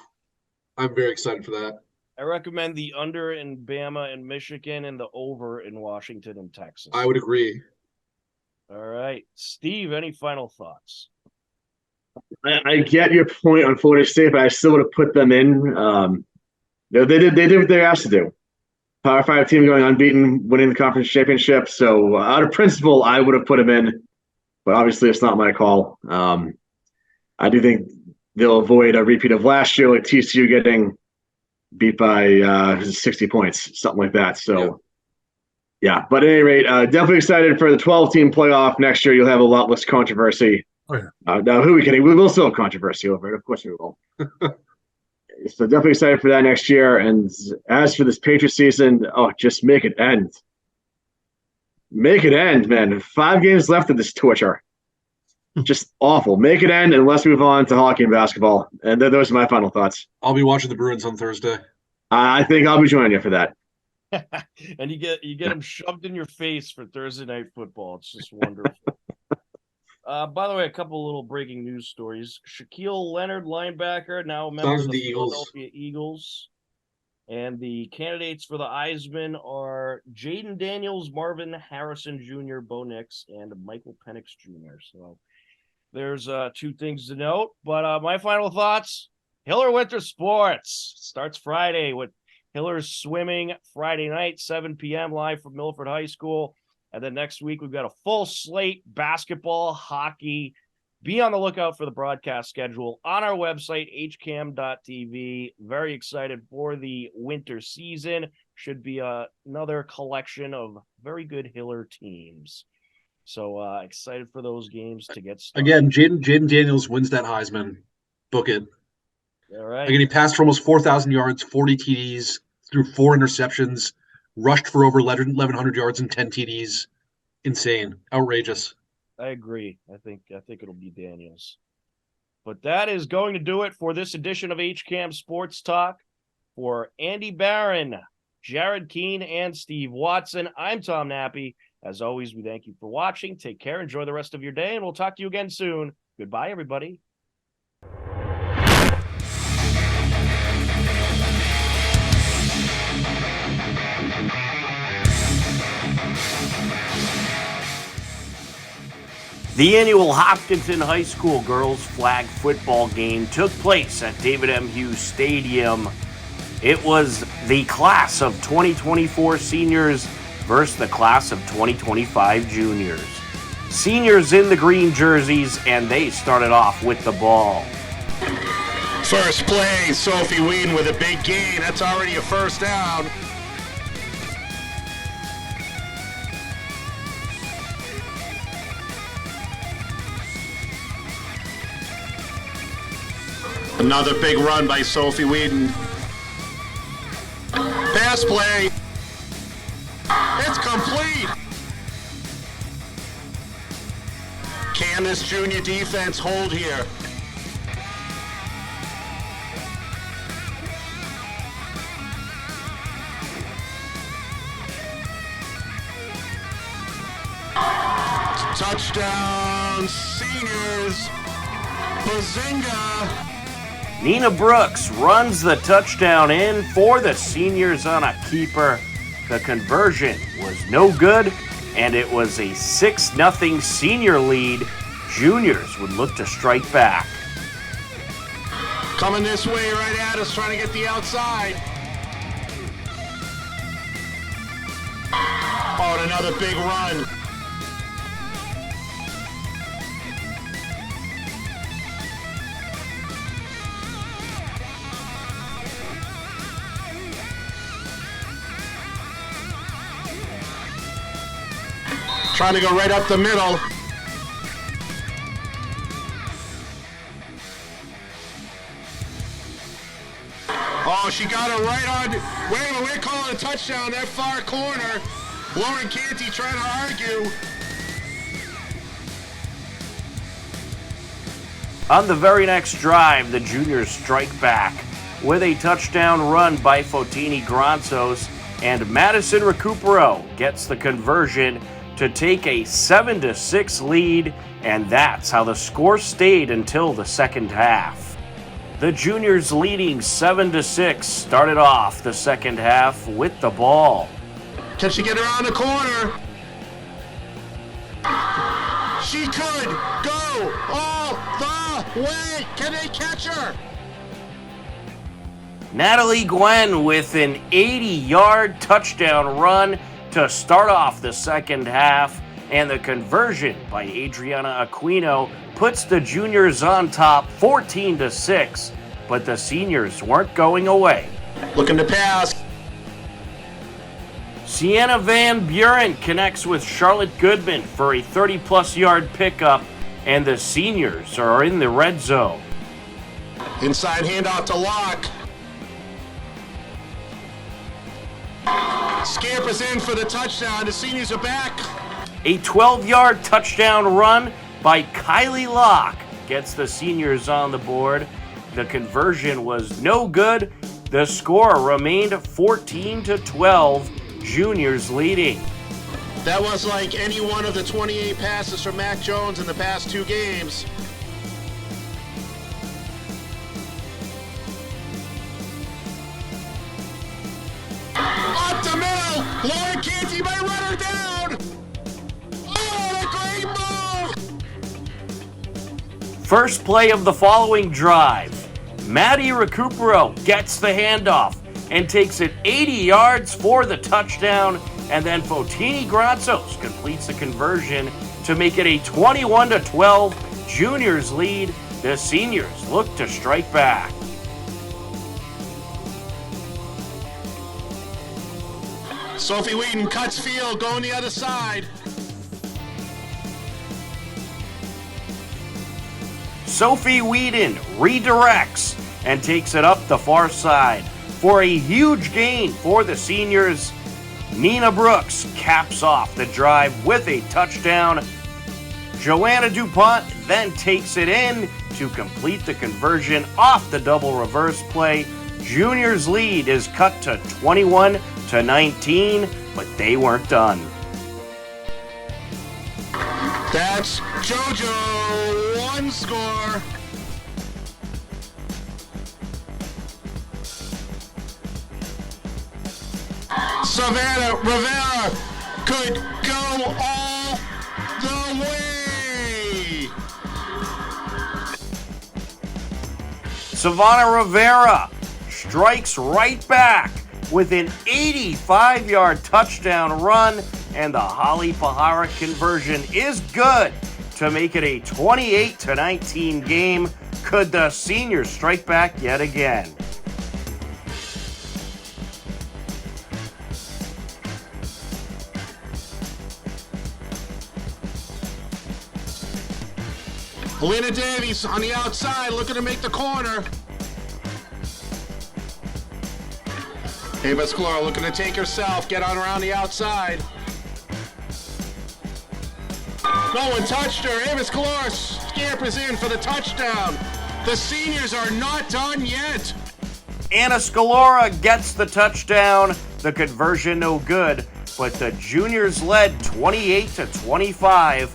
I'm very excited for that. I recommend the under in Bama and Michigan and the over in Washington and Texas. I would agree. All right. Steve, any final thoughts? I get your point on Florida State, but I still would have put them in. They did what they asked to do. Power 5 team going unbeaten, winning the conference championship. So out of principle, I would have put them in, but obviously it's not my call. I do think they'll avoid a repeat of last year, like TCU getting beat by 60 points, something like that. So, yeah. But at any rate, definitely excited for the 12-team playoff next year. You'll have a lot less controversy. Oh, yeah. Now, who are we kidding? We will still have controversy over it. Of course we will. So definitely excited for that next year. And as for this Patriot season, just make it end. Make it end, man. 5 games left of this torture. Just awful. Make it end and let's move on to hockey and basketball. And those are my final thoughts. I'll be watching the Bruins on Thursday. I think I'll be joining you for that. And you get them shoved in your face for Thursday night football. It's just wonderful. By the way, a couple little breaking news stories. Shaquille Leonard, linebacker, now a member of the Philadelphia Eagles. And the candidates for the Eisman are Jaden Daniels, Marvin Harrison Jr., Bo Nix, and Michael Penix Jr. So there's 2 things to note. But my final thoughts, Hiller Winter Sports starts Friday with Hiller's swimming Friday night, 7 p.m. live from Milford High School. And then next week, we've got a full slate, basketball, hockey. Be on the lookout for the broadcast schedule on our website, hcam.tv. Very excited for the winter season. Should be another collection of very good Hiller teams. So excited for those games to get started. Again, Jaden Daniels wins that Heisman. Book it. All right. Again, he passed for almost 4,000 yards, 40 TDs, threw 4 interceptions, rushed for over 1,100 yards and 10 TDs. Insane. Outrageous. I agree. I think it'll be Daniels. But that is going to do it for this edition of HCAM Sports Talk. For Andy Barron, Jared Keene, and Steve Watson, I'm Tom Nappy. As always, we thank you for watching. Take care. Enjoy the rest of your day, and we'll talk to you again soon. Goodbye, everybody. The annual Hopkinton High School girls flag football game took place at David M. Hughes Stadium. It was the class of 2024 seniors versus the class of 2025 juniors. Seniors in the green jerseys, and they started off with the ball. First play, Sophie Whedon with a big gain. That's already a first down. Another big run by Sophie Whedon. Pass play. It's complete. Can this junior defense hold here? Touchdown, seniors. Bazinga. Nina Brooks runs the touchdown in for the seniors on a keeper. The conversion was no good, and it was a 6-0 senior lead. Juniors would look to strike back. Coming this way right at us, trying to get the outside. Oh, and another big run. Trying to go right up the middle. Oh, she got it right on. Wait a minute, we're calling a touchdown. That far corner. Lauren Canty trying to argue. On the very next drive, the juniors strike back with a touchdown run by Fotini Granzos, and Madison Recupero gets the conversion to take a 7-6 lead, and that's how the score stayed until the second half. The juniors leading 7-6 started off the second half with the ball. Can she get around the corner? She could go all the way. Can they catch her? Natalie Gwen with an 80-yard touchdown run to start off the second half, and the conversion by Adriana Aquino puts the juniors on top 14-6, but the seniors weren't going away. Looking to pass. Sienna Van Buren connects with Charlotte Goodman for a 30-plus yard pickup, and the seniors are in the red zone. Inside handoff to Locke. Scampers in for the touchdown. The seniors are back. A 12-yard touchdown run by Kylie Locke gets the seniors on the board. The conversion was no good. The score remained 14-12, juniors leading. That was like any one of the 28 passes from Mac Jones in the past 2 games. Up the middle, Lauren Canty might run her down. Oh, what a great move! First play of the following drive. Maddie Recupero gets the handoff and takes it 80 yards for the touchdown, and then Fotini Granzos completes the conversion to make it a 21-12 juniors lead. The seniors look to strike back. Sophie Wheaton cuts field, going the other side. Sophie Whedon redirects and takes it up the far side for a huge gain for the seniors. Nina Brooks caps off the drive with a touchdown. Joanna DuPont then takes it in to complete the conversion off the double reverse play. Juniors' lead is cut to 21-19, but they weren't done. That's JoJo, 1 score. Savannah Rivera could go all the way. Savannah Rivera strikes right back with an 85-yard touchdown run, and the Holly Pahara conversion is good to make it a 28-19 game. Could the seniors strike back yet again? Helena Davies on the outside looking to make the corner. Ava Scalora looking to take herself, get on around the outside. No one touched her. Ava Scalora scampers in for the touchdown. The seniors are not done yet. Anna Scalora gets the touchdown. The conversion no good, but the juniors led 28-25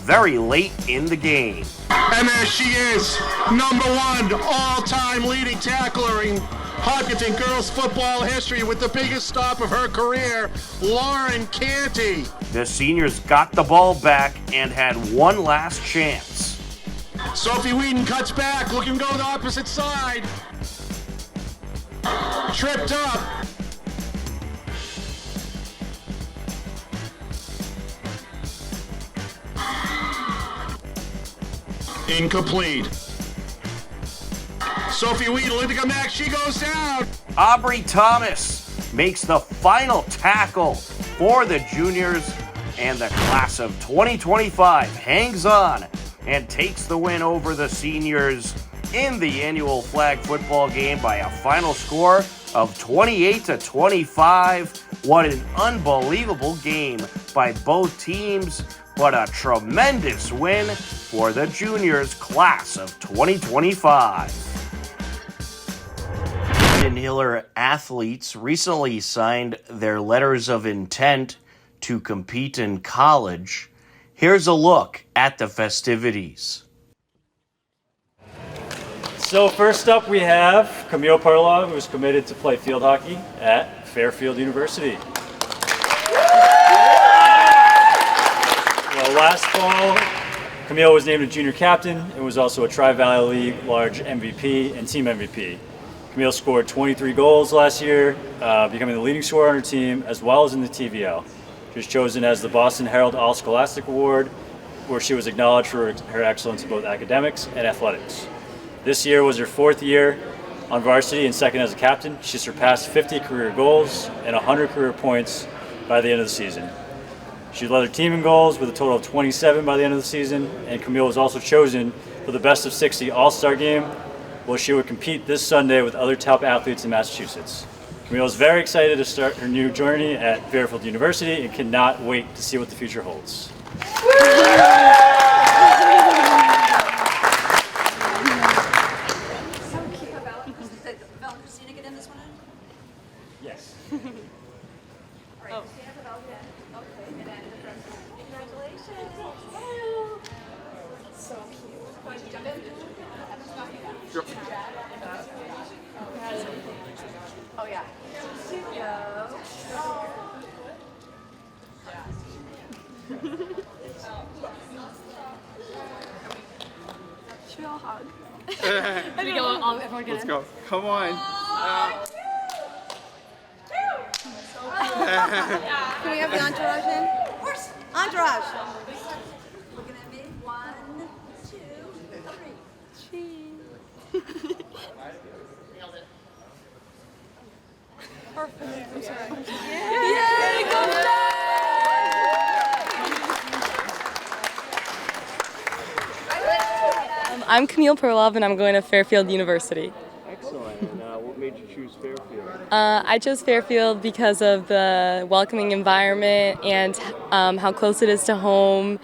very late in the game. And there she is, #1 all-time leading tackler in Hopkinton girls football history with the biggest stop of her career, Lauren Canty. The seniors got the ball back and had one last chance. Sophie Whedon cuts back, looking to go the opposite side. Tripped up. Incomplete. Sophie Whedon looking to come back, she goes down. Aubrey Thomas makes the final tackle for the juniors, and the class of 2025 hangs on and takes the win over the seniors in the annual flag football game by a final score of 28-25. What an unbelievable game by both teams, but a tremendous win for the juniors class of 2025. Hiller athletes recently signed their letters of intent to compete in college. Here's a look at the festivities. So first up we have Camille Parla, who's committed to play field hockey at Fairfield University. Last fall, Camille was named a junior captain and was also a Tri-Valley League large MVP and team MVP. Camille scored 23 goals last year, becoming the leading scorer on her team as well as in the TVL. She was chosen as the Boston Herald All-Scholastic Award, where she was acknowledged for her excellence in both academics and athletics. This year was her 4th year on varsity and 2nd as a captain. She surpassed 50 career goals and 100 career points by the end of the season. She led her team in goals with a total of 27 by the end of the season, and Camille was also chosen for the Best of 60 All-Star Game, where she would compete this Sunday with other top athletes in Massachusetts. Camille is very excited to start her new journey at Fairfield University and cannot wait to see what the future holds. Yes. Oh yeah. Should we all hug? Should we go all, everyone get Let's in? go. Come on. Can we have the entourage in? Of course. Entourage. Looking at me. 1, 2, 3. Cheese. Nailed it. Perfect. I'm sorry. Yay! Go I'm Camille Perlov, and I'm going to Fairfield University. Excellent. And what made you choose Fairfield? I chose Fairfield because of the welcoming environment and how close it is to home,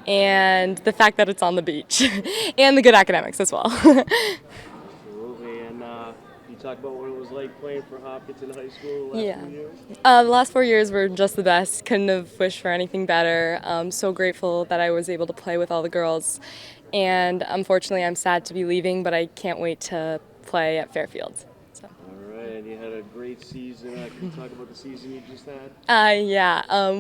and the fact that it's on the beach, and the good academics as well. Absolutely. And you talk about what it was like playing for Hopkins in high school the last few years? The last 4 years were just the best. Couldn't have wished for anything better. I'm so grateful that I was able to play with all the girls. And unfortunately, I'm sad to be leaving, but I can't wait to play at Fairfield. So. All right, and you had a great season. Can you talk about the season you just had?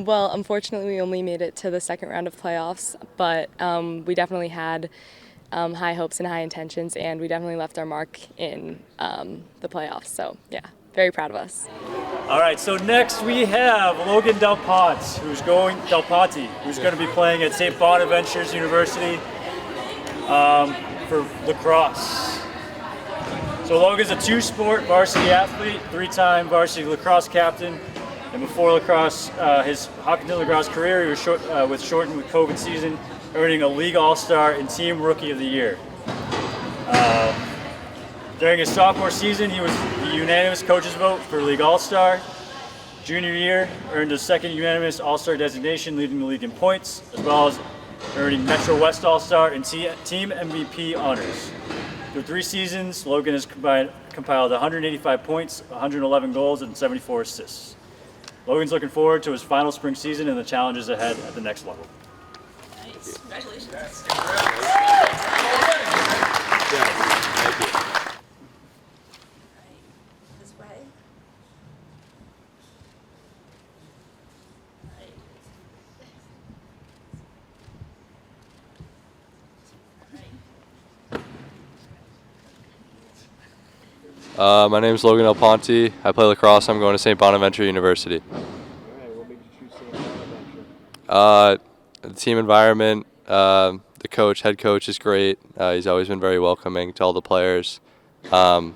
Well, unfortunately, we only made it to the second round of playoffs, but we definitely had high hopes and high intentions, and we definitely left our mark in the playoffs. So, yeah, very proud of us. All right, so next we have Logan Del Ponte, who's going to be playing at St. Bonaventure's University for lacrosse. So Logan's a 2-sport varsity athlete, 3-time varsity lacrosse captain, and before lacrosse, his Hopkinton lacrosse career, he was shortened with COVID season, earning a league all-star and team rookie of the year. During his sophomore season, he was the unanimous coaches vote for league all-star. Junior year, earned a second unanimous all-star designation, leading the league in points, as well as earning Metro West All-Star and Team MVP honors. Through 3 seasons, Logan has compiled 185 points, 111 goals, and 74 assists. Logan's looking forward to his final spring season and the challenges ahead at the next level. Nice. Congratulations. Thank you. This way. My name is Logan Del Ponte. I play lacrosse. I'm going to St. Bonaventure University. All right, what made you choose St. Bonaventure? The team environment, the head coach is great. He's always been very welcoming to all the players. And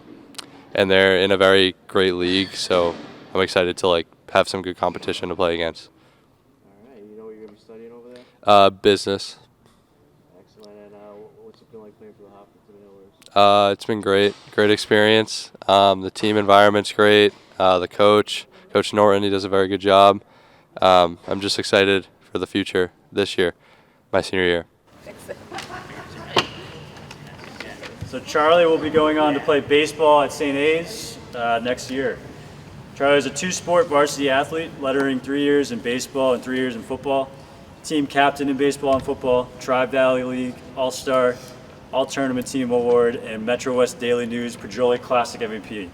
they're in a very great league, so I'm excited to have some good competition to play against. All right, you know what you're going to be studying over there? Business. Excellent. And what's it been like playing for the Hopkinton Hillers? It's been great experience. The team environment's great. The Coach Norton, he does a very good job. I'm just excited for the future this year, my senior year. So Charlie will be going on to play baseball at St. A's next year. Charlie is a 2-sport varsity athlete, lettering 3 years in baseball and 3 years in football. Team captain in baseball and football, Tri-Valley League All-Star, All-Tournament Team Award, and Metro West Daily News Pajoli Classic MVP.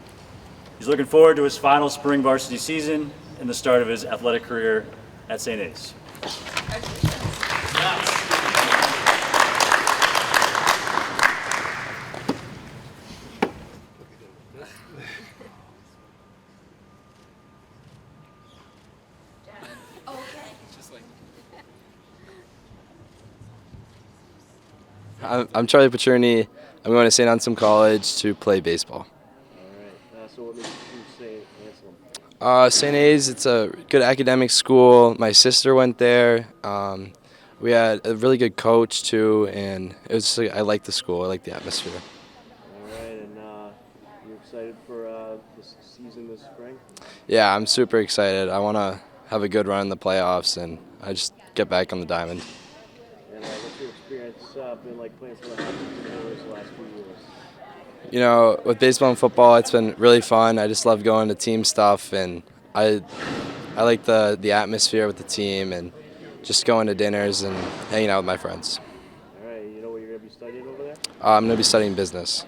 He's looking forward to his final spring varsity season and the start of his athletic career at St. A's. I'm Charlie Pacerni. I'm going to St. Anselm College to play baseball. All right. So what makes you choose St. Anselm? St. A's, it's a good academic school. My sister went there. We had a really good coach too, and it was. I like the school. I like the atmosphere. All right. And you're excited for this season this spring? Yeah, I'm super excited. I want to have a good run in the playoffs, and I just get back on the diamond. And what's your experience been like playing for the Hawkins the last few years? You know, with baseball and football, it's been really fun. I just love going to team stuff, and I like the atmosphere with the team and just going to dinners and hanging out with my friends. All right. You know what you're going to be studying over there? I'm going to be studying business.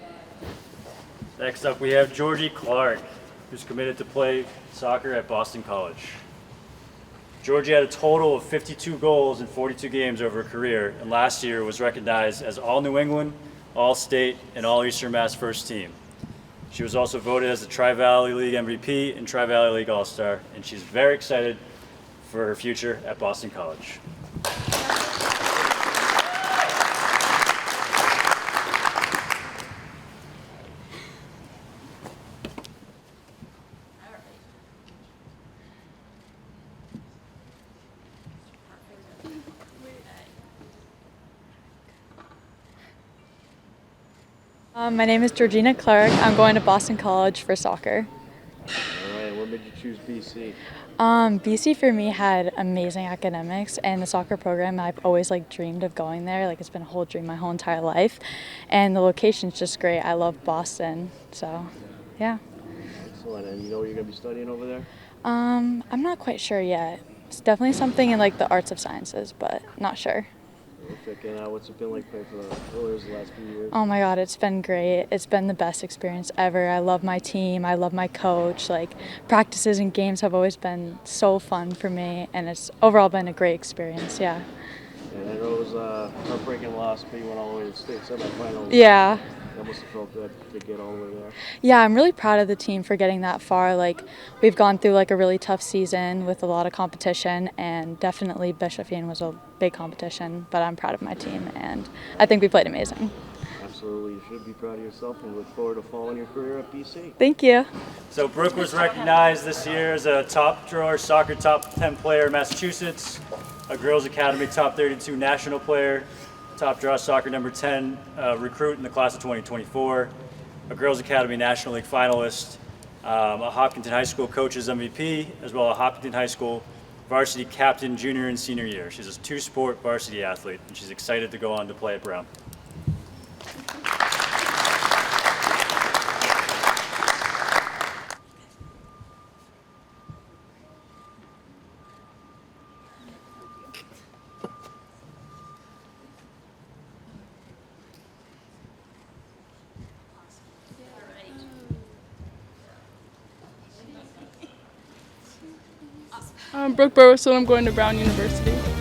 Next up, we have Georgie Clark, who's committed to play soccer at Boston College. Georgie had a total of 52 goals in 42 games over her career, and last year was recognized as All-New England, All-State, and All-Eastern Mass First Team. She was also voted as the Tri-Valley League MVP and Tri-Valley League All-Star, and she's very excited for her future at Boston College. My name is Georgina Clark. I'm going to Boston College for soccer. All right. What made you choose BC? BC for me had amazing academics, and the soccer program, I've always dreamed of going there. It's been a whole dream my whole entire life, and the location's just great. I love Boston, so yeah. Excellent. And you know what you're going to be studying over there? I'm not quite sure yet. It's definitely something in the arts of sciences, but not sure. And what's it been like playing for the Oilers the last few years? Oh my God, it's been great. It's been the best experience ever. I love my team. I love my coach. Practices and games have always been so fun for me, and it's overall been a great experience, yeah. And I know it was a heartbreaking loss, but you went all the way to the state semifinals. Yeah. That must have felt good to get all the way there. Yeah, I'm really proud of the team for getting that far. We've gone through a really tough season with a lot of competition, and definitely Bishopian was a big competition, but I'm proud of my team, and I think we played amazing. Absolutely. You should be proud of yourself, and look forward to following your career at BC. Thank you. So Brooke was recognized this year as a top drawer soccer top 10 player in Massachusetts, a Girls Academy top 32 national player, top draw soccer number 10 recruit in the class of 2024, a Girls Academy National League finalist, a Hopkinton High School coaches MVP, as well as a Hopkinton High School varsity captain junior and senior year. She's a two-sport varsity athlete, and she's excited to go on to play at Brown. I'm Brooke Burwell, I'm going to Brown University.